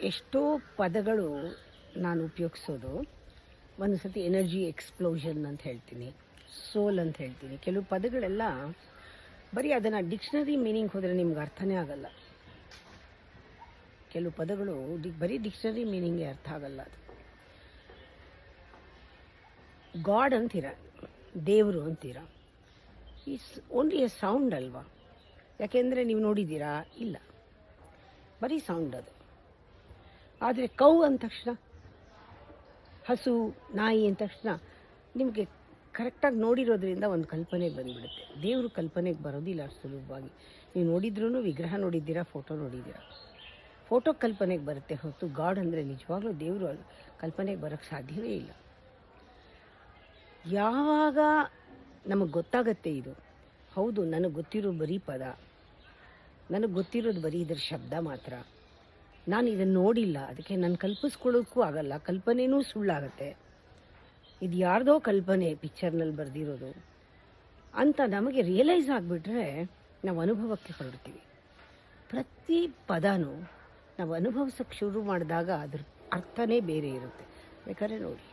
ಎಷ್ಟೋ ಪದಗಳು ನಾನು ಉಪಯೋಗಿಸೋದು ಒಂದು ಸತಿ ಎನರ್ಜಿ ಎಕ್ಸ್ಪ್ಲೋಷನ್ ಅಂತ ಹೇಳ್ತೀನಿ, ಸೋಲ್ ಅಂತ ಹೇಳ್ತೀನಿ. ಕೆಲವು ಪದಗಳೆಲ್ಲ ಬರೀ ಅದನ್ನು ಡಿಕ್ಷನರಿ ಮೀನಿಂಗ್ ಹೋದರೆ ನಿಮ್ಗೆ ಅರ್ಥನೇ ಆಗಲ್ಲ. ಕೆಲವು ಪದಗಳು ಬರೀ ಡಿಕ್ಷನರಿ ಮೀನಿಂಗ್ಗೆ ಅರ್ಥ ಆಗಲ್ಲ. ಅದು ಗಾಡ್ ಅಂತೀರ, ದೇವರು ಅಂತೀರ, ಈಸ್ ಓನ್ಲಿ ಎ ಸೌಂಡ್ ಅಲ್ವಾ? ಯಾಕೆಂದರೆ ನೀವು ನೋಡಿದ್ದೀರಾ? ಇಲ್ಲ, ಬರೀ ಸೌಂಡ್ ಅದು. ಆದರೆ ಕೌ ಅಂದ ತಕ್ಷಣ, ಹಸು, ನಾಯಿ ಅಂದ ತಕ್ಷಣ ನಿಮಗೆ ಕರೆಕ್ಟಾಗಿ ನೋಡಿರೋದ್ರಿಂದ ಒಂದು ಕಲ್ಪನೆಗೆ ಬಂದುಬಿಡುತ್ತೆ. ದೇವರು ಕಲ್ಪನೆಗೆ ಬರೋದಿಲ್ಲ ಅಷ್ಟು ಸುಲಭವಾಗಿ. ನೀವು ನೋಡಿದ್ರೂ, ವಿಗ್ರಹ ನೋಡಿದ್ದೀರಾ, ಫೋಟೋ ನೋಡಿದ್ದೀರಾ, ಫೋಟೋ ಕಲ್ಪನೆಗೆ ಬರುತ್ತೆ ಹೊರತು ಗಾಡ್ ಅಂದರೆ ನಿಜವಾಗ್ಲೂ ದೇವರು ಕಲ್ಪನೆಗೆ ಬರೋಕ್ಕೆ ಸಾಧ್ಯವೇ ಇಲ್ಲ. ಯಾವಾಗ ನಮಗೆ ಗೊತ್ತಾಗತ್ತೆ ಇದು ಹೌದು, ನನಗೆ ಗೊತ್ತಿರೋ ಬರೀ ಪದ, ನನಗೆ ಗೊತ್ತಿರೋದು ಬರೀ ಇದರ ಶಬ್ದ ಮಾತ್ರ, ನಾನು ಇದನ್ನು ನೋಡಿಲ್ಲ, ಅದಕ್ಕೆ ನಾನು ಕಲ್ಪಿಸ್ಕೊಳ್ಳೋಕ್ಕೂ ಆಗಲ್ಲ, ಕಲ್ಪನೆಯೂ ಸುಳ್ಳಾಗತ್ತೆ, ಇದು ಯಾರ್ದೋ ಕಲ್ಪನೆ ಪಿಕ್ಚರ್ನಲ್ಲಿ ಬರೆದಿರೋದು ಅಂತ ನಮಗೆ ರಿಯಲೈಸ್ ಆಗಿಬಿಟ್ರೆ ನಾವು ಅನುಭವಕ್ಕೆ ಹೊರಡ್ತೀವಿ. ಪ್ರತಿ ಪದನೂ ನಾವು ಅನುಭವಿಸೋಕ್ಕೆ ಶುರು ಮಾಡಿದಾಗ ಅದ್ರ ಅರ್ಥನೇ ಬೇರೆ ಇರುತ್ತೆ. ಬೇಕಾದ್ರೆ ನೋಡಿ.